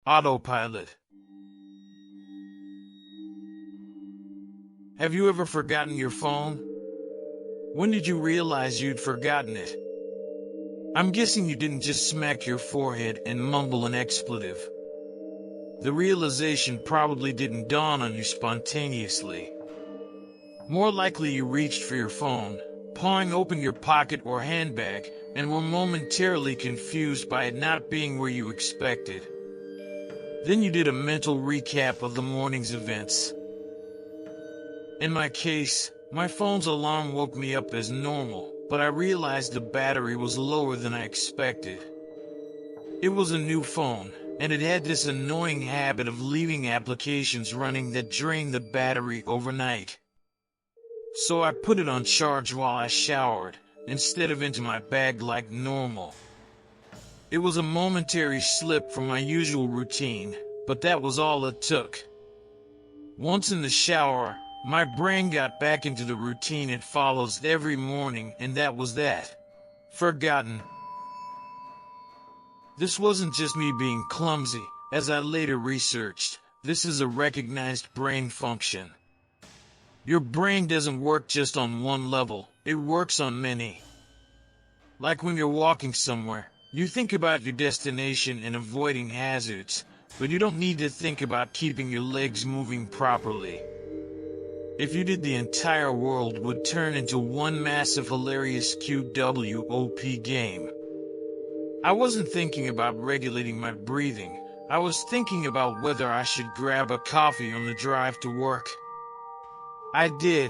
Autopilot. Have you ever forgotten your phone? When did you realize you'd forgotten it? I'm guessing you didn't just smack your forehead and mumble an expletive. The realization probably didn't dawn on you spontaneously. More likely you reached for your phone, pawing open your pocket or handbag, and were momentarily confused by it not being where you expected. Then you did a mental recap of the morning's events. In my case, my phone's alarm woke me up as normal, but I realized the battery was lower than I expected. It was a new phone, and it had this annoying habit of leaving applications running that drained the battery overnight. So I put it on charge while I showered, instead of into my bag like normal. It was a momentary slip from my usual routine, but that was all it took. Once in the shower, my brain got back into the routine it follows every morning, and that was that. Forgotten. This wasn't just me being clumsy, as I later researched. This is a recognized brain function. Your brain doesn't work just on one level, it works on many. Like when you're walking somewhere, you think about your destination and avoiding hazards, but you don't need to think about keeping your legs moving properly. If you did, the entire world would turn into one massive hilarious QWOP game. I wasn't thinking about regulating my breathing. I was thinking about whether I should grab a coffee on the drive to work. I did.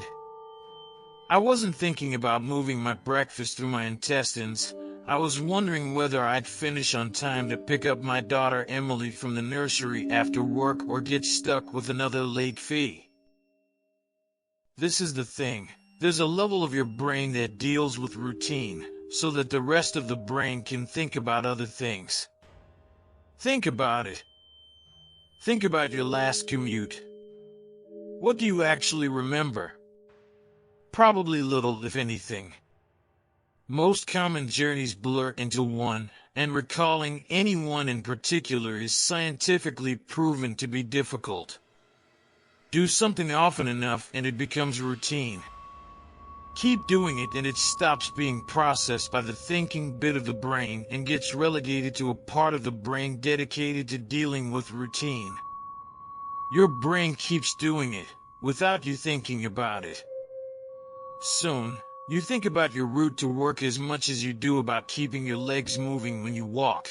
I wasn't thinking about moving my breakfast through my intestines. I was wondering whether I'd finish on time to pick up my daughter Emily from the nursery after work or get stuck with another late fee. This is the thing. There's a level of your brain that deals with routine, so that the rest of the brain can think about other things. Think about it. Think about your last commute. What do you actually remember? Probably little, if anything. Most common journeys blur into one, and recalling any one in particular is scientifically proven to be difficult. Do something often enough and it becomes routine. Keep doing it and it stops being processed by the thinking bit of the brain and gets relegated to a part of the brain dedicated to dealing with routine. Your brain keeps doing it, without you thinking about it. Soon, you think about your route to work as much as you do about keeping your legs moving when you walk.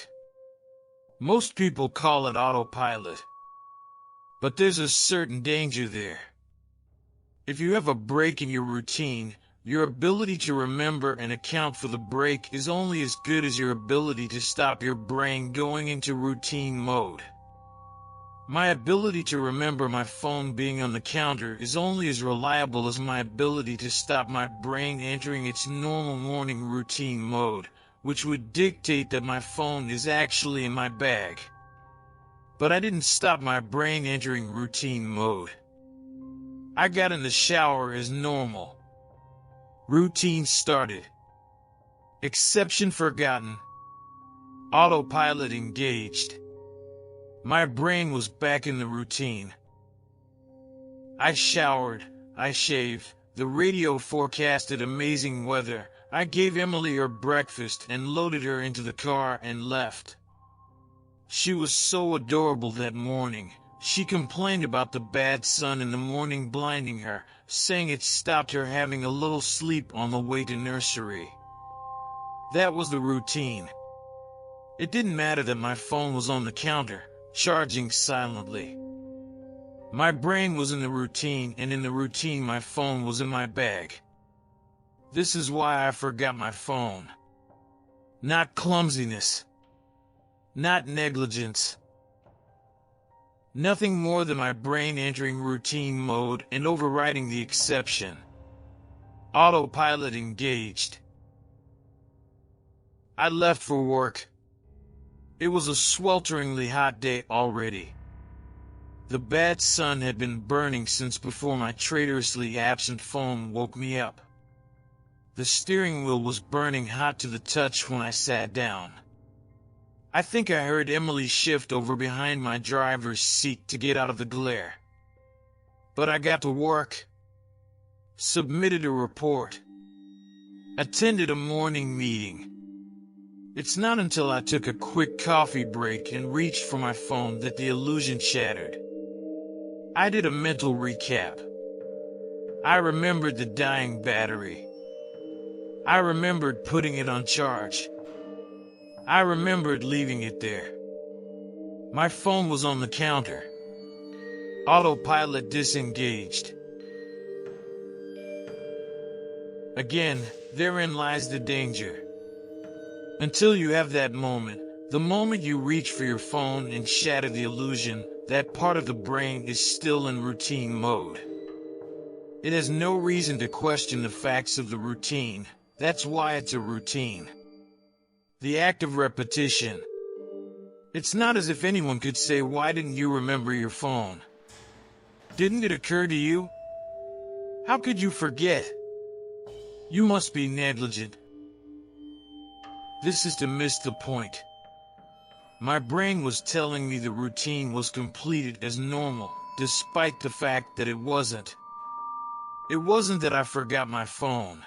Most people call it autopilot. But there's a certain danger there. If you have a break in your routine, your ability to remember and account for the break is only as good as your ability to stop your brain going into routine mode. My ability to remember my phone being on the counter is only as reliable as my ability to stop my brain entering its normal morning routine mode, which would dictate that my phone is actually in my bag. But I didn't stop my brain entering routine mode. I got in the shower as normal. Routine started. Exception forgotten. Autopilot engaged. My brain was back in the routine. I showered, I shaved, the radio forecasted amazing weather, I gave Emily her breakfast and loaded her into the car and left. She was so adorable that morning. She complained about the bad sun in the morning blinding her, saying it stopped her having a little sleep on the way to nursery. That was the routine. It didn't matter that my phone was on the counter, charging silently. My brain was in the routine, and in the routine my phone was in my bag. This is why I forgot my phone. Not clumsiness. Not negligence. Nothing more than my brain entering routine mode and overriding the exception. Autopilot engaged. I left for work. It was a swelteringly hot day already. The bad sun had been burning since before my traitorously absent phone woke me up. The steering wheel was burning hot to the touch when I sat down. I think I heard Emily shift over behind my driver's seat to get out of the glare. But I got to work, submitted a report, attended a morning meeting. It's not until I took a quick coffee break and reached for my phone that the illusion shattered. I did a mental recap. I remembered the dying battery. I remembered putting it on charge. I remembered leaving it there. My phone was on the counter. Autopilot disengaged. Again, therein lies the danger. Until you have that moment, the moment you reach for your phone and shatter the illusion, that part of the brain is still in routine mode. It has no reason to question the facts of the routine. That's why it's a routine. The act of repetition. It's not as if anyone could say, "Why didn't you remember your phone? Didn't it occur to you? How could you forget? You must be negligent." This is to miss the point. My brain was telling me the routine was completed as normal, despite the fact that it wasn't. It wasn't that I forgot my phone.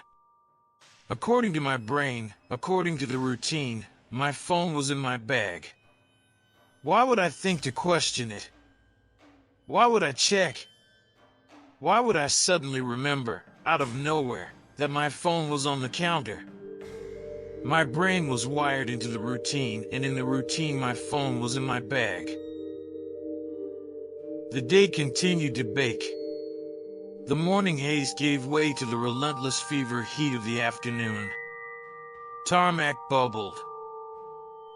According to my brain, according to the routine, my phone was in my bag. Why would I think to question it? Why would I check? Why would I suddenly remember, out of nowhere, that my phone was on the counter? My brain was wired into the routine, and in the routine my phone was in my bag. The day continued to bake. The morning haze gave way to the relentless fever heat of the afternoon. Tarmac bubbled.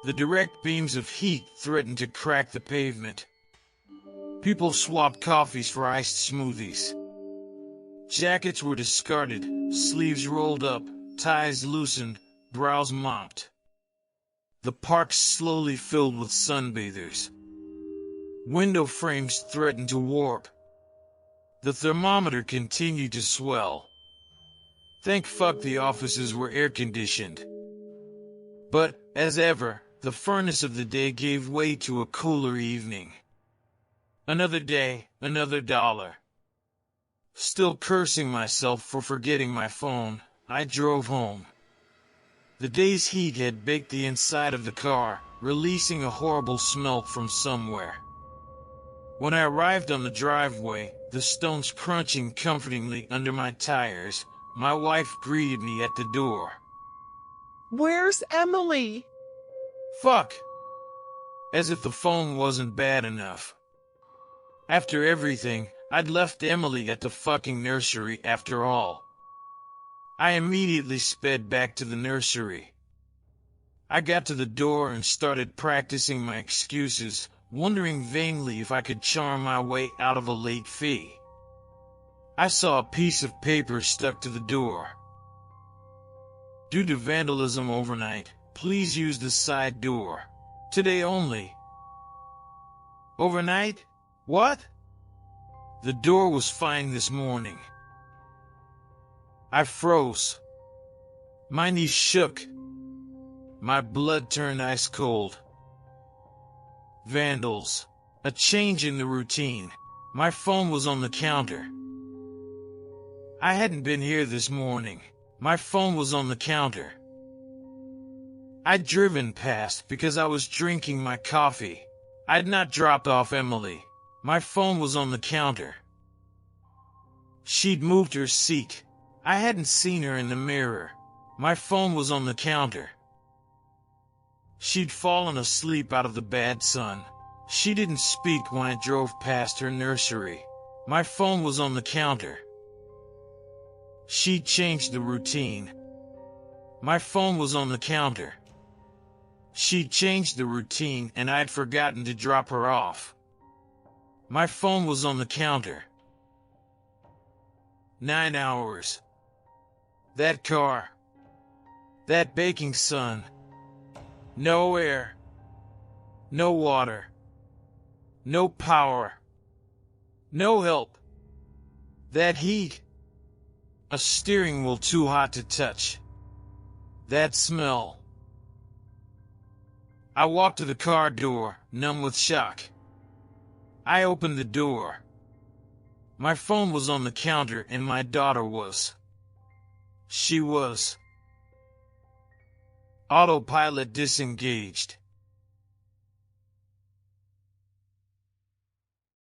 The direct beams of heat threatened to crack the pavement. People swapped coffees for iced smoothies. Jackets were discarded, sleeves rolled up, ties loosened, brows mopped. The park slowly filled with sunbathers. Window frames threatened to warp. The thermometer continued to swell. Thank fuck the offices were air-conditioned. But, as ever, the furnace of the day gave way to a cooler evening. Another day, another dollar. Still cursing myself for forgetting my phone, I drove home. The day's heat had baked the inside of the car, releasing a horrible smell from somewhere. When I arrived on the driveway, the stones crunching comfortingly under my tires, my wife greeted me at the door. "Where's Emily?" Fuck! As if the phone wasn't bad enough. After everything, I'd left Emily at the fucking nursery after all. I immediately sped back to the nursery. I got to the door and started practicing my excuses, wondering vainly if I could charm my way out of a late fee. I saw a piece of paper stuck to the door. Due to vandalism overnight, please use the side door. Today only. Overnight? What? The door was fine this morning. I froze. My knees shook. My blood turned ice cold. Vandals. A change in the routine. My phone was on the counter. I hadn't been here this morning. My phone was on the counter. I'd driven past because I was drinking my coffee. I'd not dropped off Emily. My phone was on the counter. She'd moved her seat. I hadn't seen her in the mirror. My phone was on the counter. She'd fallen asleep out of the bad sun. She didn't speak when I drove past her nursery. My phone was on the counter. She'd changed the routine. My phone was on the counter. She'd changed the routine and I'd forgotten to drop her off. My phone was on the counter. 9 hours. That car. That baking sun. No air. No water. No power. No help. That heat. A steering wheel too hot to touch. That smell. I walked to the car door, numb with shock. I opened the door. My phone was on the counter and my daughter was. She was. Autopilot disengaged.